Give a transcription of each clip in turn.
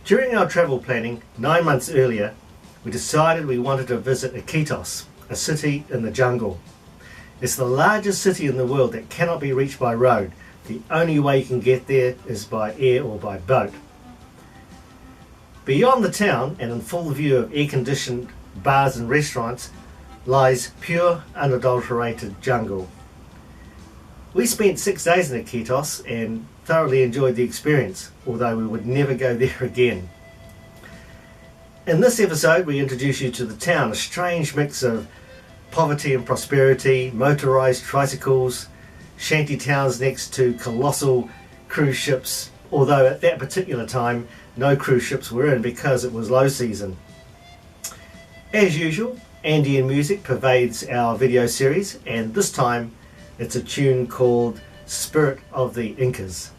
During our travel planning 9 months earlier, we decided we wanted to visit Iquitos, a city in the jungle. It's the largest city in the world that cannot be reached by road. The only way you can get there is by air or by boat. Beyond the town, and in full view of air-conditioned bars and restaurants, lies pure, unadulterated jungle. We spent 6 days in Iquitos and thoroughly enjoyed the experience, although we would never go there again. In this episode, we introduce you to the town, a strange mix of poverty and prosperity, motorised tricycles, shanty towns next to colossal cruise ships, although at that particular time no cruise ships were in because it was low season. As usual, Andean music pervades our video series, and this time it's a tune called Spirit of the Incas.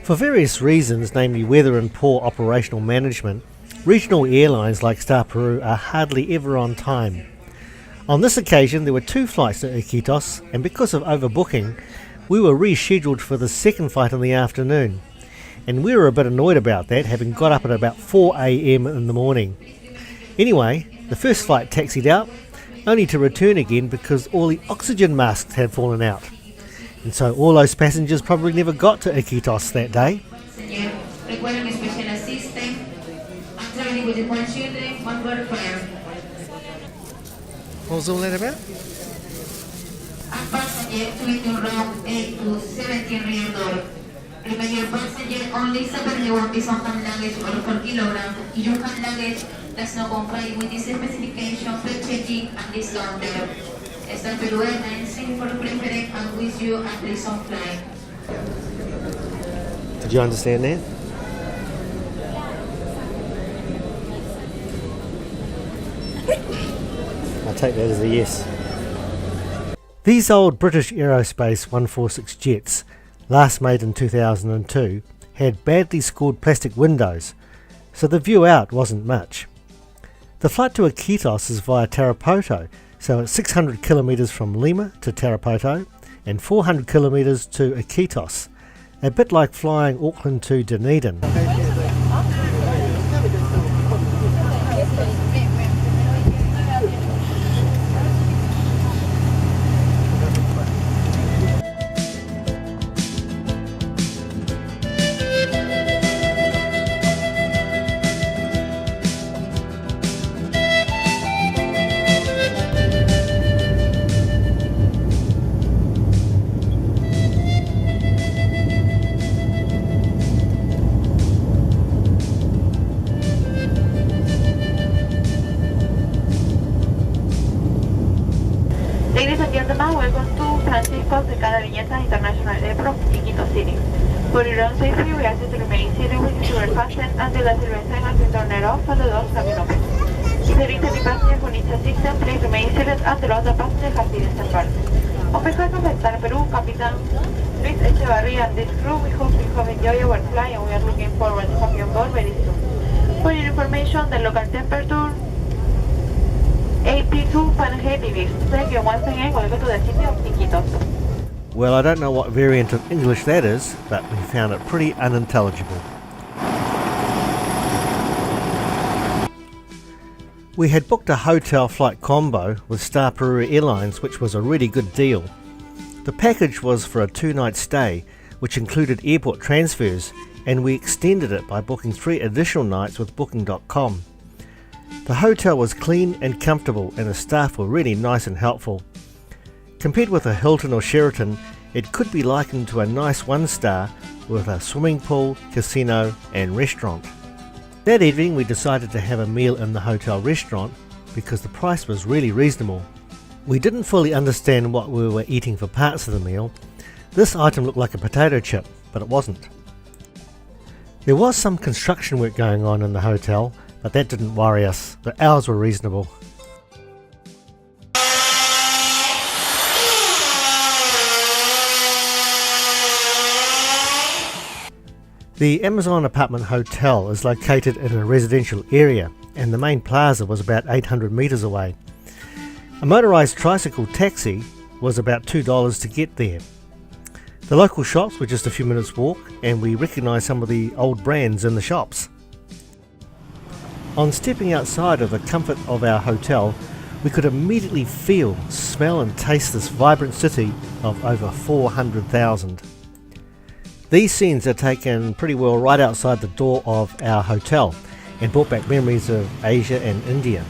For various reasons, namely weather and poor operational management, regional airlines like Star Peru are hardly ever on time. On this occasion there were 2 flights to Iquitos, and because of overbooking, we were rescheduled for the second flight in the afternoon. And we were a bit annoyed about that, having got up at about 4 AM in the morning. Anyway, the first flight taxied out, only to return again because all the oxygen masks had fallen out. And so all those passengers probably never got to Iquitos that day. What was all that about? A passenger to around 8 to 17 real dollar. Remaining passenger only 7 is on luggage or 4 kilograms. Your hand luggage does not comply with this specification for checking and discounter. Star Peru Airlines for preferring and with you at this on flight. Did you understand that? I'll take that as a yes. These old British Aerospace 146 jets, last made in 2002, had badly scored plastic windows, so the view out wasn't much. The flight to Iquitos is via Tarapoto, so it's 600 kilometres from Lima to Tarapoto and 400 kilometres to Iquitos, a bit like flying Auckland to Dunedin. For your own safety, we ask you to remain seated with your seatbelt fastened until the service sign has been turned off and the doors have been opened. If there is any passenger who needs assistance, please remain seated until all the passengers have been disembarked. On behalf of Star Peru, Captain Luis Echevarria and this crew, we hope you have enjoyed our flight and we are looking forward to have you on board very soon. For your information, the local temperature 82 Fahrenheit degrees. Thank you once again. Welcome to the city of Iquitos. Well, I don't know what variant of English that is, but we found it pretty unintelligible. We had booked a hotel flight combo with Star Peru Airlines, which was a really good deal. The package was for a 2-night stay, which included airport transfers, and we extended it by booking 3 additional nights with Booking.com. The hotel was clean and comfortable, and the staff were really nice and helpful. Compared with a Hilton or Sheraton, it could be likened to a nice 1-star with a swimming pool, casino and restaurant. That evening we decided to have a meal in the hotel restaurant because the price was really reasonable. We didn't fully understand what we were eating for parts of the meal. This item looked like a potato chip, but it wasn't. There was some construction work going on in the hotel, but that didn't worry us. The hours were reasonable. The Amazon Apartment Hotel is located in a residential area and the main plaza was about 800 metres away. A motorised tricycle taxi was about $2 to get there. The local shops were just a few minutes walk and we recognised some of the old brands in the shops. On stepping outside of the comfort of our hotel, we could immediately feel, smell and taste this vibrant city of over 400,000. These scenes are taken pretty well right outside the door of our hotel and brought back memories of Asia and India.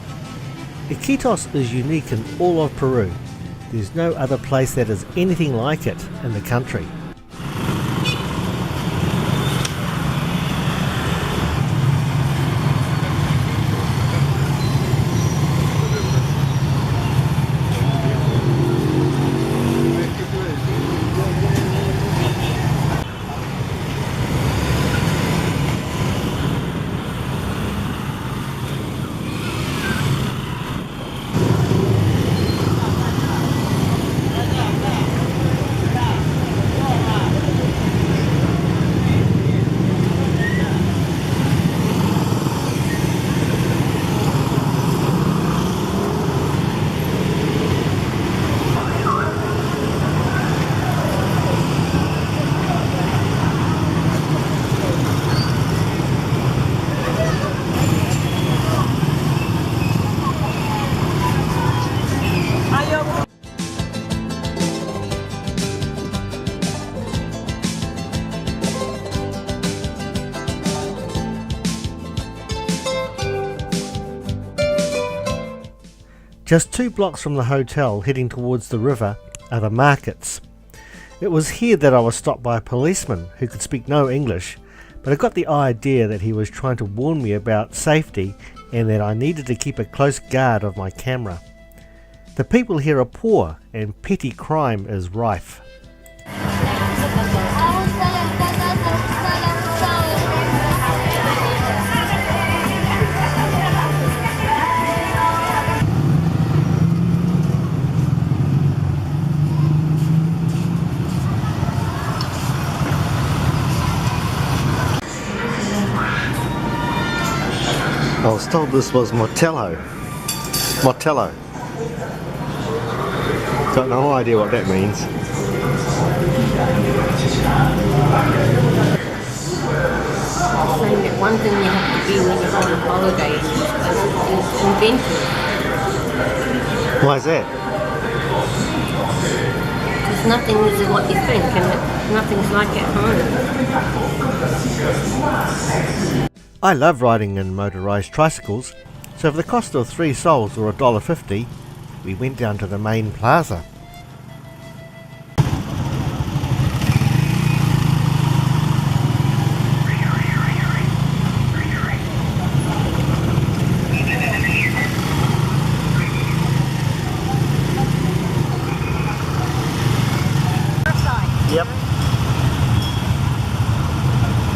Iquitos is unique in all of Peru. There's no other place that is anything like it in the country. Just 2 blocks from the hotel, heading towards the river, are the markets. It was here that I was stopped by a policeman who could speak no English, but I got the idea that he was trying to warn me about safety and that I needed to keep a close guard of my camera. The people here are poor and petty crime is rife. I was told this was Motello. Motello. Got no idea what that means. Saying that one thing you have to do when you're on holiday is inventive. Why is that? Because nothing is what you think and nothing's like at home. I love riding in motorised tricycles, so for the cost of 3 sols or $1.50, we went down to the main plaza. Yep.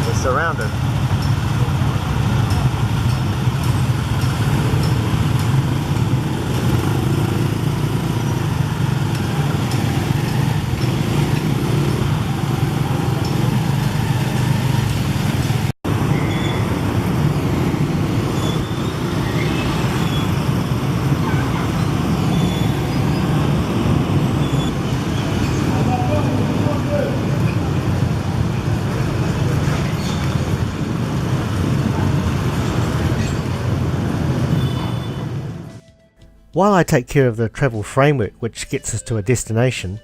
We're surrounded. While I take care of the travel framework which gets us to a destination,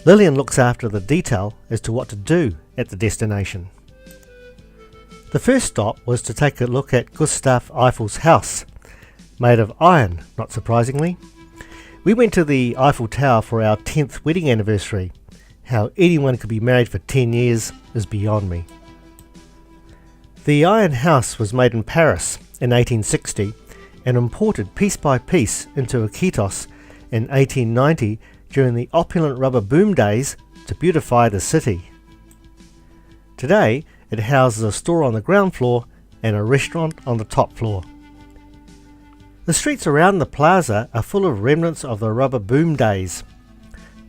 Lillian looks after the detail as to what to do at the destination. The first stop was to take a look at Gustav Eiffel's house, made of iron, not surprisingly. We went to the Eiffel Tower for our 10th wedding anniversary. How anyone could be married for 10 years is beyond me. The iron house was made in Paris in 1860 and imported piece by piece into Iquitos in 1890 during the opulent rubber boom days to beautify the city. Today it houses a store on the ground floor and a restaurant on the top floor. The streets around the plaza are full of remnants of the rubber boom days.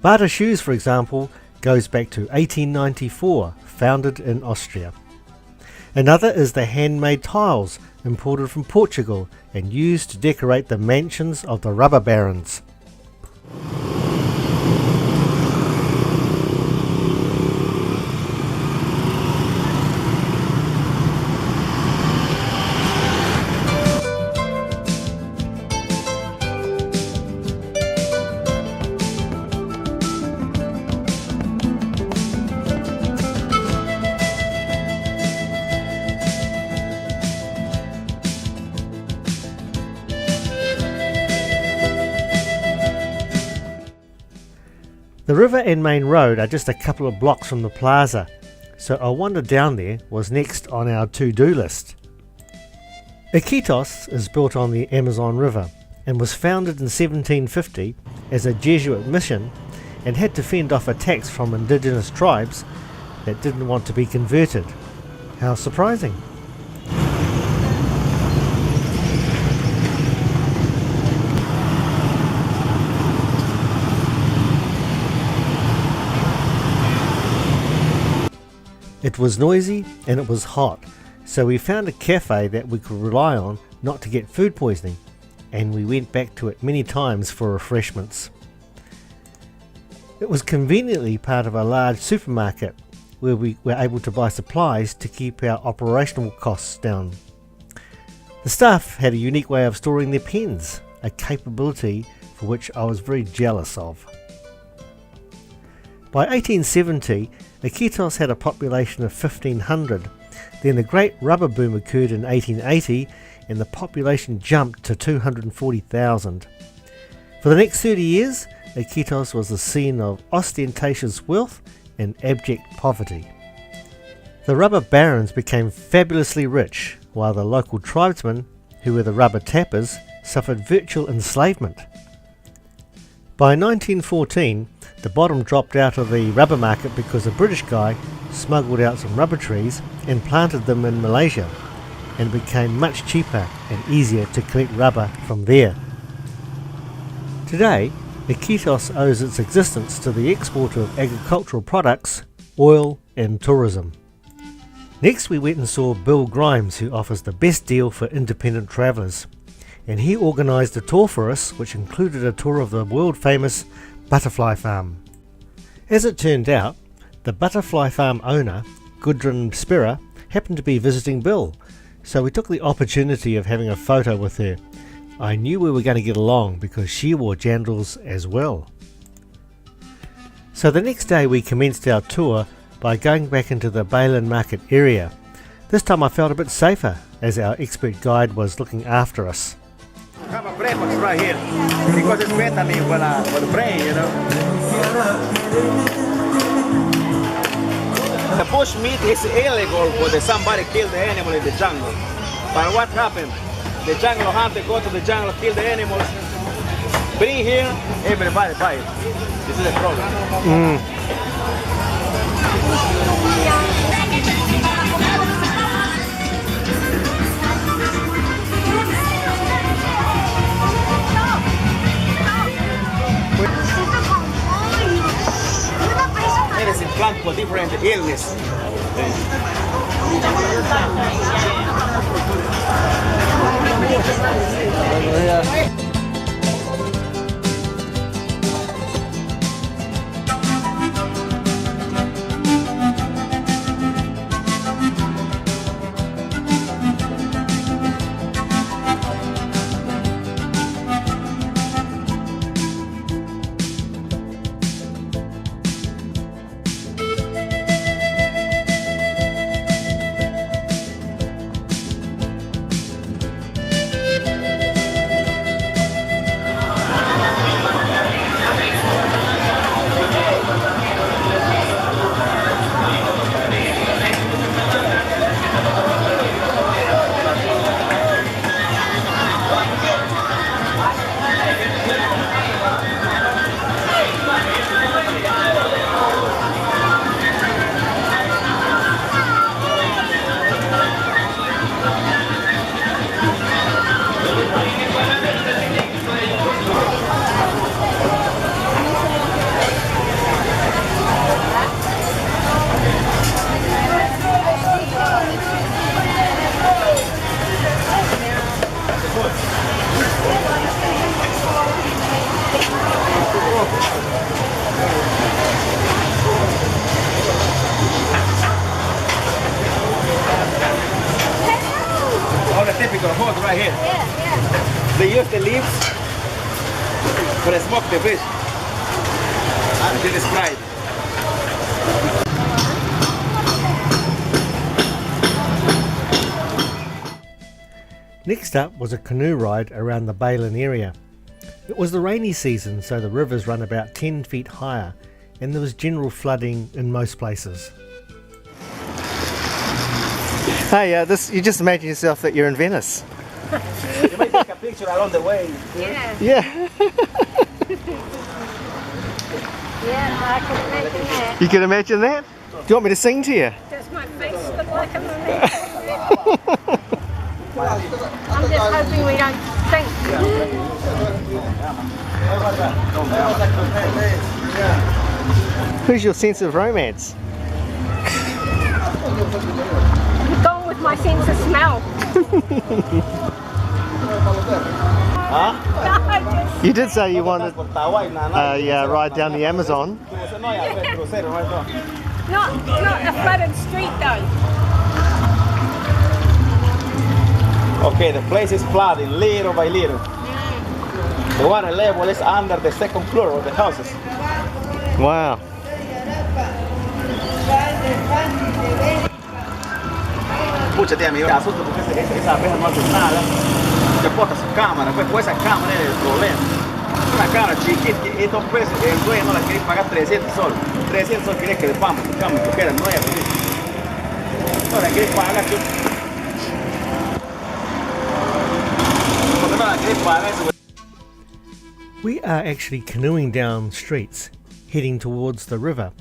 Bata Shoes, for example, goes back to 1894, founded in Austria. Another is the handmade tiles imported from Portugal and used to decorate the mansions of the rubber barons. The river and main road are just a couple of blocks from the plaza, so a wander down there was next on our to-do list. Iquitos is built on the Amazon River and was founded in 1750 as a Jesuit mission and had to fend off attacks from indigenous tribes that didn't want to be converted. How surprising! It was noisy and it was hot, so we found a cafe that we could rely on not to get food poisoning, and we went back to it many times for refreshments. It was conveniently part of a large supermarket where we were able to buy supplies to keep our operational costs down. The staff had a unique way of storing their pens, a capability for which I was very jealous of. By 1870, Iquitos had a population of 1,500. Then the Great Rubber Boom occurred in 1880 and the population jumped to 240,000. For the next 30 years, Iquitos was the scene of ostentatious wealth and abject poverty. The rubber barons became fabulously rich, while the local tribesmen, who were the rubber tappers, suffered virtual enslavement. By 1914, the bottom dropped out of the rubber market because a British guy smuggled out some rubber trees and planted them in Malaysia, and it became much cheaper and easier to collect rubber from there. Today, Iquitos owes its existence to the export of agricultural products, oil and tourism. Next we went and saw Bill Grimes, who offers the best deal for independent travellers, and he organised a tour for us which included a tour of the world famous butterfly farm. As it turned out, the butterfly farm owner, Gudrun Spira, happened to be visiting Bill, so we took the opportunity of having a photo with her. I knew we were going to get along because she wore jandals as well. So the next day we commenced our tour by going back into the Belen market area. This time I felt a bit safer as our expert guide was looking after us. Have a breakfast right here because it's better for the brain, you know. The bush meat is illegal because somebody killed the animal in the jungle. But what happened? The jungle hunter go to the jungle, kill the animals, bring here, everybody buy it. This is the problem. Medicine plant for different illness. right here. Yeah. They use the leaves for smoke the fish. Until it's fried. Next up was a canoe ride around the Belen area. It was the rainy season, so the rivers run about 10 feet higher and there was general flooding in most places. Hey, you just imagine yourself that you're in Venice. You may take a picture along the way. Yeah. Yeah. Yeah, I can imagine that. You can imagine that? Do you want me to sing to you? Does my face look like a memento? I'm just hoping we don't sink. Who's your sense of romance? I'm going with my sense of smell. Huh? You did say you wanted a a ride down the Amazon. Not a flooded street though. Okay, the place is flooding little by little. The water level is under the second floor of the houses. Wow. Pucha, tía, me asusto porque esa abeja no hace nada. Se porta su cámara, pues esa cámara es el problema. Una cámara chiquita, estos peces, el dueño no la quiere pagar 300 soles. 300 soles quiere que le pagamos su cámara, porque era nueva. No la quiere pagar, porque no la quiere pagar. We are actually canoeing down streets, heading towards the river,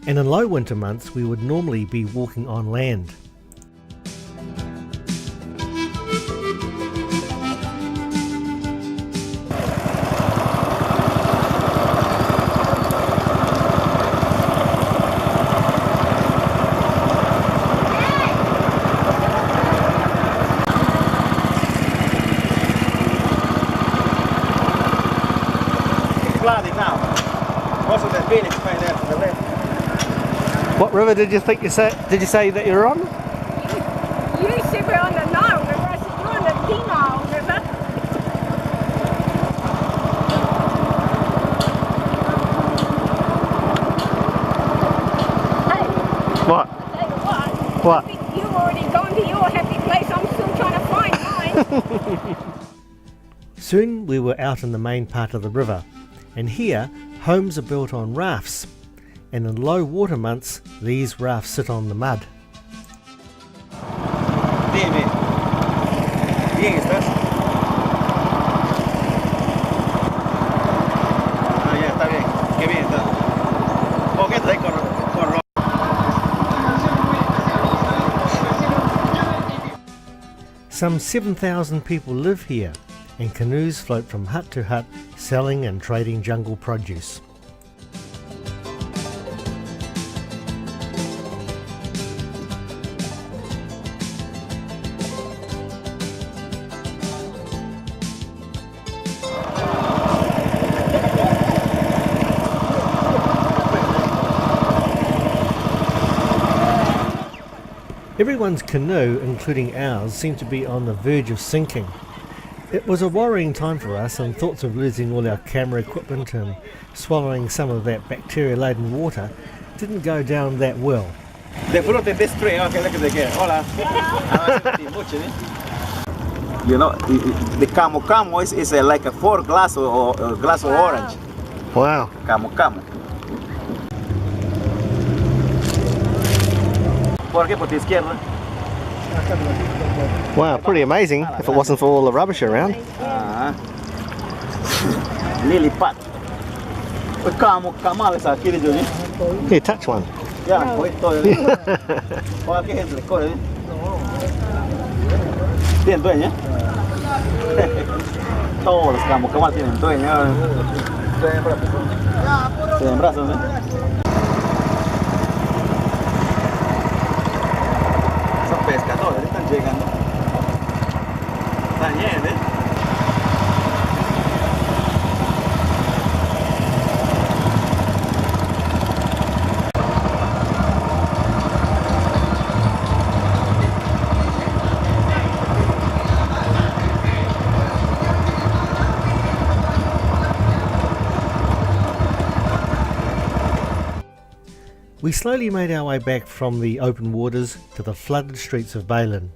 and in low winter months we would normally be walking on land. Flooding now. Also the village right there to the left. What river did you think did you say that you're on? You said we're on the Nile River. I said we're on the Nile River. Hey, What? tell you what. What? I think you've already gone to your happy place. I'm still trying to find mine. Soon we were out in the main part of the river, and here homes are built on rafts, and in low water months these rafts sit on the mud. Dime. Bien estás. Ah, ya está bien. Qué bien está. ¿Por qué estás ahí con Some 7,000 people live here, and canoes float from hut to hut selling and trading jungle produce. Everyone's canoe, including ours, seemed to be on the verge of sinking. It was a worrying time for us, and thoughts of losing all our camera equipment and swallowing some of that bacteria-laden water didn't go down that well. The fruit in this tree, okay, look at the girl. Hola. You know, the camo is like a 4 glass or glass of orange. Wow. Camo. ¿Por qué? Por tu izquierda. Wow, pretty amazing if it wasn't for all the rubbish around. Lily pad. Camo es aquí de Johnny. Here, touch one. Ya, pues todo. Hola, ¿qué gente le corre? ¿Tienen dueña? Todos los camos tienen dueña. Tienen brazos, ¿eh? Pescadores están llegando. Están llenos, ¿eh? We slowly made our way back from the open waters to the flooded streets of Belen,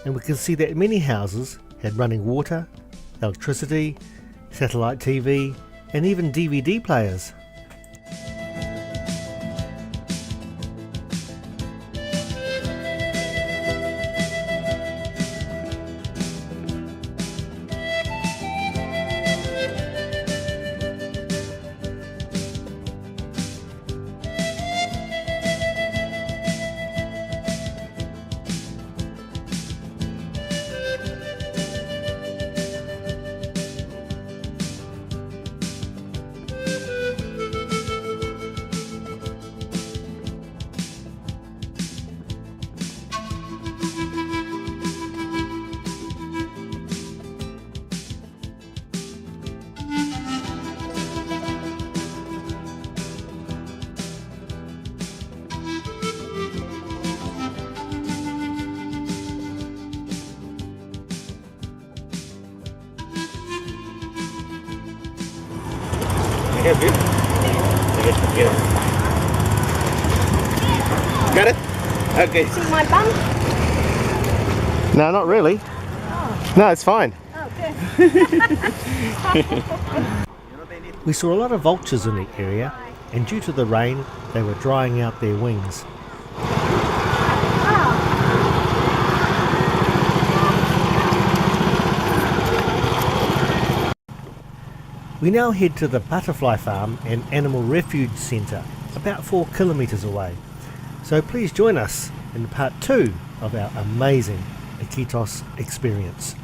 and we could see that many houses had running water, electricity, satellite TV, and even DVD players. Help you? Got it? Okay. See my bum? No, not really. No, it's fine. We saw a lot of vultures in the area, and due to the rain, they were drying out their wings. We now head to the butterfly farm and animal refuge centre, about 4 kilometres away. So please join us in part 2 of our amazing Iquitos experience.